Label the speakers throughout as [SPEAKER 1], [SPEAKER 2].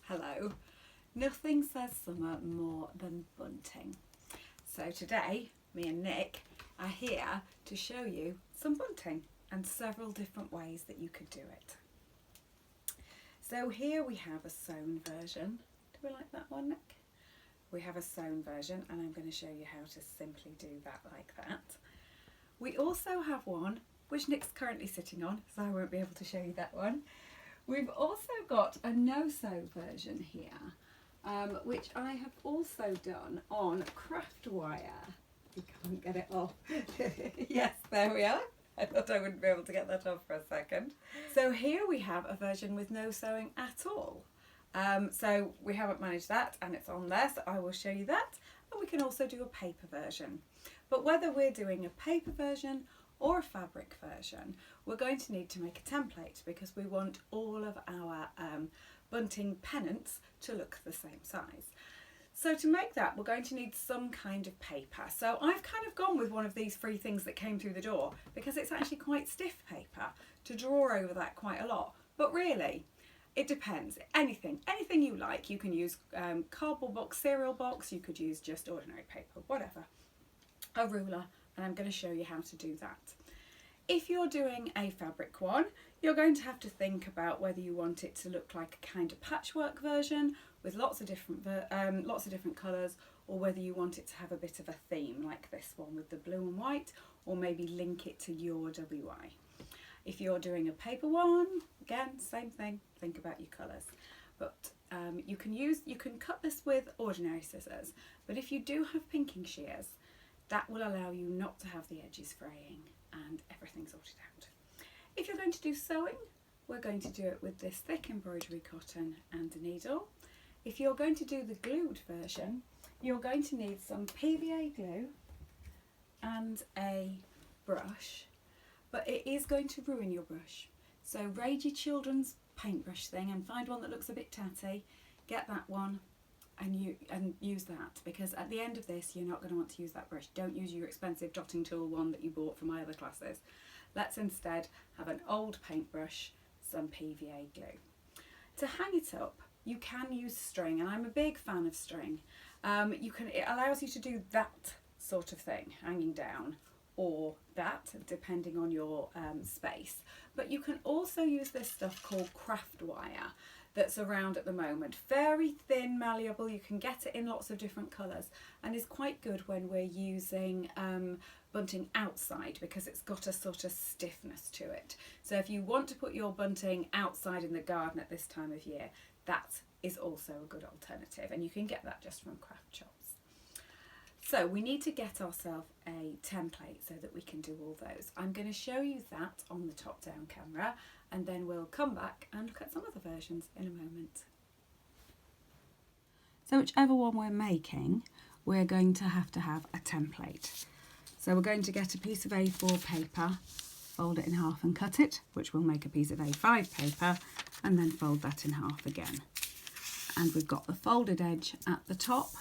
[SPEAKER 1] Hello. Nothing says summer more than bunting. So today, me and Nick are here to show you some bunting and several different ways that you could do it. So here we have a sewn version. Do we like that one, Nick? We have a sewn version and I'm going to show you how to simply do that like that. We also have one which Nick's currently sitting on, so I won't be able to show you that one. We've also got a no-sew version here, which I have also done on craft wire. You can't get it off. Yes, there we are. I thought I wouldn't be able to get that off for a second. So here we have a version with no sewing at all. So we haven't managed that and it's on there, so I will show you that. And we can also do a paper version. But whether we're doing a paper version or a fabric version, we're going to need to make a template because we want all of our bunting pennants to look the same size. So to make that, we're going to need some kind of paper. So I've kind of gone with one of these free things that came through the door because it's actually quite stiff paper to draw over that quite a lot. But really, it depends. Anything you like. You can use cardboard box, cereal box, you could use just ordinary paper, whatever. A ruler, and I'm going to show you how to do that. If you're doing a fabric one, you're going to have to think about whether you want it to look like a kind of patchwork version with lots of different colours, or whether you want it to have a bit of a theme like this one with the blue and white, or maybe link it to your WI. If you're doing a paper one, again, same thing, think about your colours. But you can cut this with ordinary scissors, but if you do have pinking shears, that will allow you not to have the edges fraying and everything sorted out. If you're going to do sewing, we're going to do it with this thick embroidery cotton and a needle. If you're going to do the glued version, you're going to need some PVA glue and a brush, but it is going to ruin your brush. So raid your children's paintbrush thing and find one that looks a bit tatty, get that one and use that, because at the end of this you're not going to want to use that brush. Don't use your expensive dotting tool one that you bought from my other classes. Let's instead have an old paintbrush, some PVA glue. To hang it up, you can use string, and I'm a big fan of string. It allows you to do that sort of thing, hanging down, or that, depending on your space. But you can also use this stuff called craft wire that's around at the moment. Very thin, malleable, you can get it in lots of different colours, and is quite good when we're using bunting outside because it's got a sort of stiffness to it. So if you want to put your bunting outside in the garden at this time of year, that is also a good alternative, and you can get that just from craft shops. So we need to get ourselves a template so that we can do all those. I'm going to show you that on the top-down camera, and then we'll come back and look at some other versions in a moment. So whichever one we're making, we're going to have a template. So we're going to get a piece of A4 paper, fold it in half and cut it, which will make a piece of A5 paper, and then fold that in half again. And we've got the folded edge at the top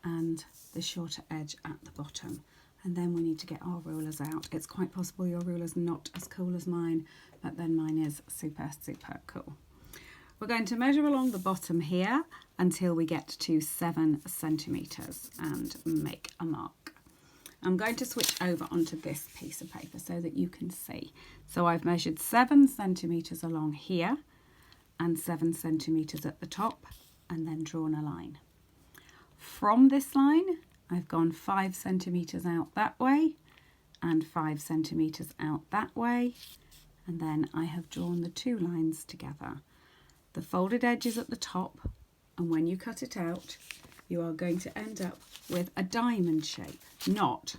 [SPEAKER 1] and the shorter edge at the bottom, and then we need to get our rulers out. It's quite possible your ruler's not as cool as mine, but then mine is super cool. We're going to measure along the bottom here until we get to 7 centimetres and make a mark. I'm going to switch over onto this piece of paper so that you can see. So I've measured 7 centimetres along here and 7 centimetres at the top, and then drawn a line. From this line, I've gone 5 centimetres out that way and 5 centimetres out that way, and then I have drawn the two lines together. The folded edge is at the top, and when you cut it out, you are going to end up with a diamond shape, not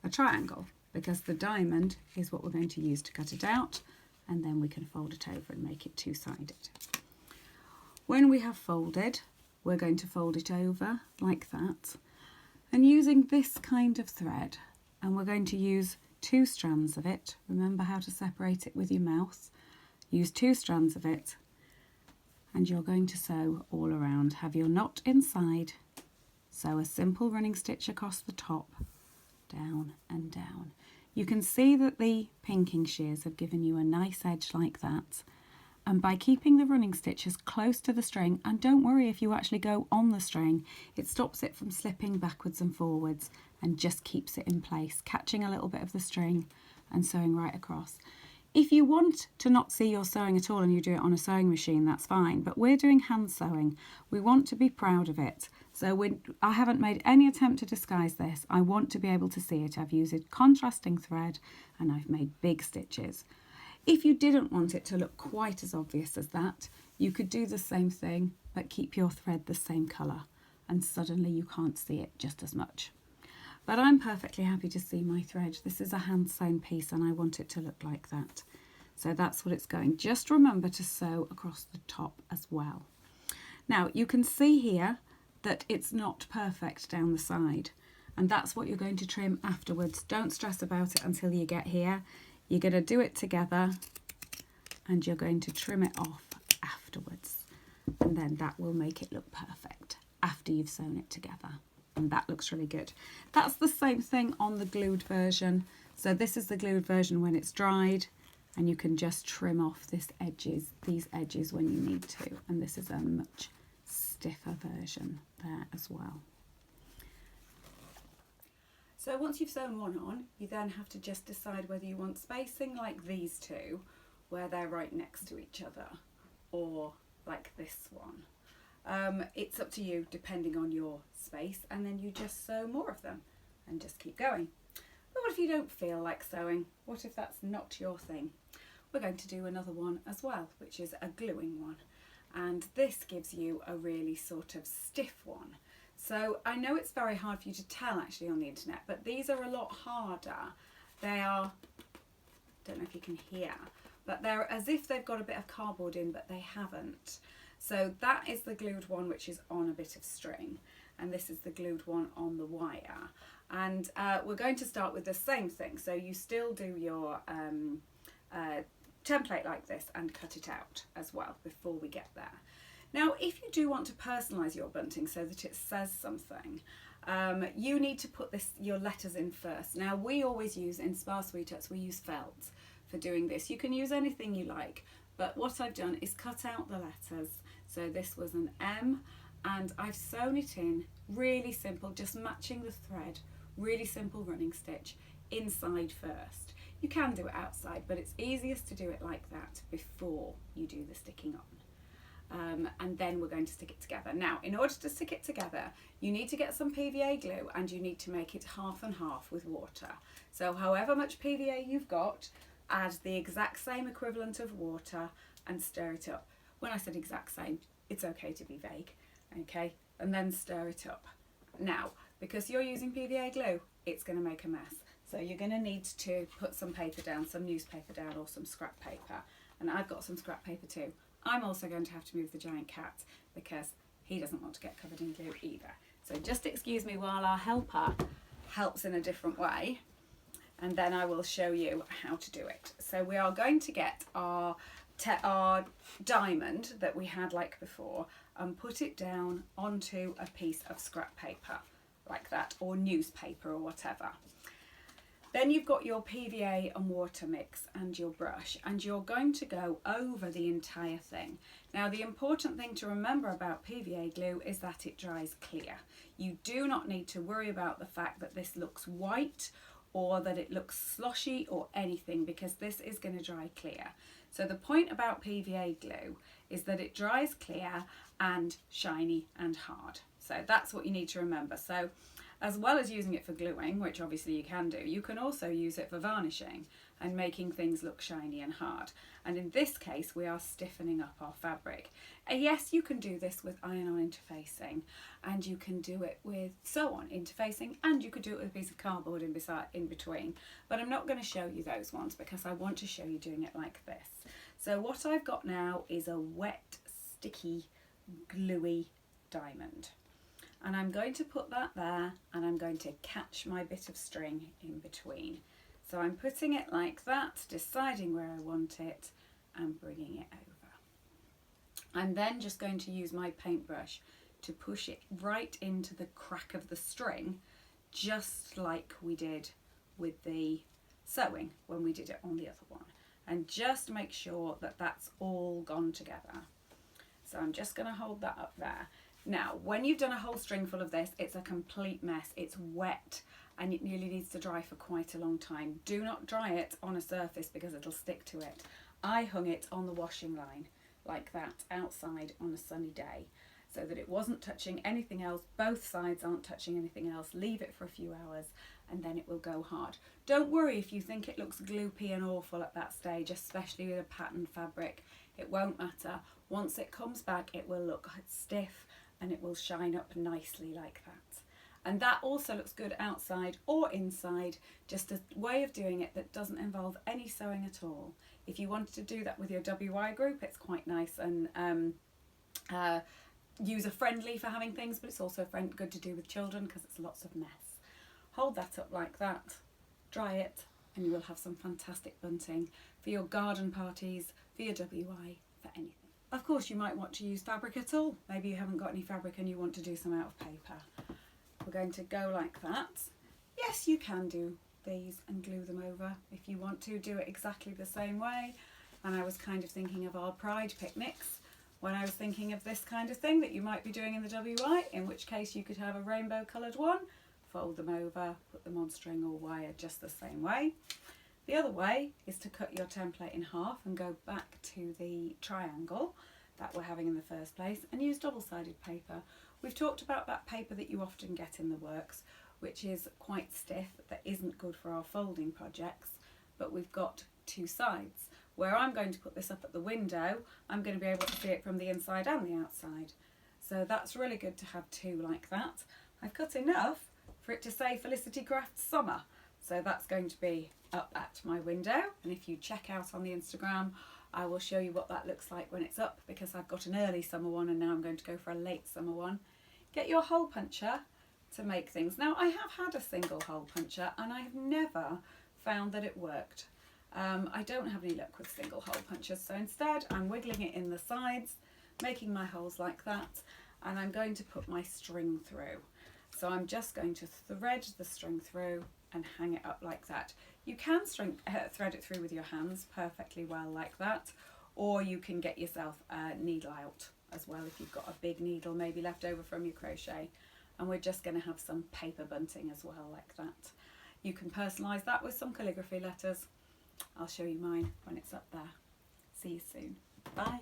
[SPEAKER 1] a triangle, because the diamond is what we're going to use to cut it out, and then we can fold it over and make it two-sided. When we have folded, we're going to fold it over like that, and using this kind of thread, and we're going to use 2 strands of it. Remember how to separate it with your mouse. Use 2 strands of it, and you're going to sew all around. Have your knot inside, sew a simple running stitch across the top, down and down. You can see that the pinking shears have given you a nice edge like that, And by keeping the running stitches close to the string, and don't worry if you actually go on the string, it stops it from slipping backwards and forwards and just keeps it in place, catching a little bit of the string and sewing right across. If you want to not see your sewing at all and you do it on a sewing machine, that's fine, but we're doing hand sewing. We want to be proud of it. So I haven't made any attempt to disguise this. I want to be able to see it. I've used contrasting thread and I've made big stitches. If you didn't want it to look quite as obvious as that, you could do the same thing, but keep your thread the same colour, and suddenly you can't see it just as much. But I'm perfectly happy to see my thread. This is a hand sewn piece and I want it to look like that. So that's what it's going. Just remember to sew across the top as well. Now you can see here that it's not perfect down the side, and that's what you're going to trim afterwards. Don't stress about it until you get here. You're going to do it together and you're going to trim it off afterwards, and then that will make it look perfect after you've sewn it together, and that looks really good. That's the same thing on the glued version. So this is the glued version when it's dried, and you can just trim off these edges when you need to, and this is a much stiffer version there as well. So once you've sewn one on, you then have to just decide whether you want spacing like these two, where they're right next to each other, or like this one. It's up to you depending on your space, and then you just sew more of them and just keep going. But what if you don't feel like sewing? What if that's not your thing? We're going to do another one as well, which is a gluing one, and this gives you a really sort of stiff one. So I know it's very hard for you to tell actually on the internet, but these are a lot harder. They are, don't know if you can hear, but they're as if they've got a bit of cardboard in, but they haven't. So that is the glued one, which is on a bit of string, and this is the glued one on the wire. And we're going to start with the same thing. So you still do your template like this and cut it out as well before we get there. Now, if you do want to personalise your bunting so that it says something, you need to put your letters in first. Now, we always use, in Sparse Sweethearts, we use felt for doing this. You can use anything you like, but what I've done is cut out the letters. So this was an M, and I've sewn it in really simple, just matching the thread, really simple running stitch inside first. You can do it outside, but it's easiest to do it like that before you do the sticking on. And then we're going to stick it together. Now, in order to stick it together, you need to get some PVA glue, and you need to make it half and half with water. So however much PVA you've got, add the exact same equivalent of water and stir it up. When I said exact same, it's okay to be vague, okay? And then stir it up. Now, because you're using PVA glue, it's going to make a mess. So you're going to need to put some paper down, some newspaper down, or some scrap paper. And I've got some scrap paper too. I'm also going to have to move the giant cat because he doesn't want to get covered in glue either. So just excuse me while our helper helps in a different way, and then I will show you how to do it. So we are going to get our diamond that we had like before and put it down onto a piece of scrap paper like that, or newspaper or whatever. Then you've got your PVA and water mix and your brush, and you're going to go over the entire thing. Now, the important thing to remember about PVA glue is that it dries clear. You do not need to worry about the fact that this looks white or that it looks sloshy or anything, because this is going to dry clear. So the point about PVA glue is that it dries clear and shiny and hard. So that's what you need to remember. So as well as using it for gluing, which obviously you can do, you can also use it for varnishing and making things look shiny and hard. And in this case, we are stiffening up our fabric. And yes, you can do this with iron-on interfacing, and you can do it with sew-on interfacing, and you could do it with a piece of cardboard in between. But I'm not going to show you those ones because I want to show you doing it like this. So what I've got now is a wet, sticky, gluey diamond. And I'm going to put that there, and I'm going to catch my bit of string in between. So I'm putting it like that, deciding where I want it and bringing it over. I'm then just going to use my paintbrush to push it right into the crack of the string, just like we did with the sewing when we did it on the other one. and just make sure that that's all gone together. So I'm just going to hold that up there. Now, when you've done a whole string full of this, it's a complete mess. It's wet and it nearly needs to dry for quite a long time. Do not dry it on a surface because it'll stick to it. I hung it on the washing line like that outside on a sunny day so that it wasn't touching anything else. Both sides aren't touching anything else. Leave it for a few hours and then it will go hard. Don't worry if you think it looks gloopy and awful at that stage, especially with a patterned fabric. It won't matter. Once it comes back, it will look stiff and it will shine up nicely like that. And that also looks good outside or inside, just a way of doing it that doesn't involve any sewing at all. If you wanted to do that with your WI group, it's quite nice and user friendly for having things, but it's also good to do with children because it's lots of mess. Hold that up like that, dry it, and you will have some fantastic bunting for your garden parties, for your WI, for anything. Of course, you might want to use fabric at all. Maybe you haven't got any fabric and you want to do some out of paper. We're going to go like that. Yes, you can do these and glue them over if you want to. Do it exactly the same way. And I was kind of thinking of our Pride picnics when I was thinking of this kind of thing that you might be doing in the WI, in which case you could have a rainbow coloured one, fold them over, put them on string or wire just the same way. The other way is to cut your template in half and go back to the triangle that we're having in the first place and use double-sided paper. We've talked about that paper that you often get in the works, which is quite stiff, that isn't good for our folding projects, but we've got two sides. Where I'm going to put this up at the window, I'm going to be able to see it from the inside and the outside. So that's really good to have two like that. I've cut enough for it to say Felicity Crafts Summer. So that's going to be up at my window, and if you check out on the Instagram, I will show you what that looks like when it's up, because I've got an early summer one and now I'm going to go for a late summer one. Get your hole puncher to make things. Now, I have had a single hole puncher and I have never found that it worked. I don't have any luck with single hole punchers, so instead I'm wiggling it in the sides, making my holes like that, and I'm going to put my string through. So I'm just going to thread the string through and hang it up like that. You can thread it through with your hands perfectly well like that, or you can get yourself a needle out as well if you've got a big needle maybe left over from your crochet. And we're just going to have some paper bunting as well like that. You can personalise that with some calligraphy letters. I'll show you mine when it's up there. See you soon. Bye.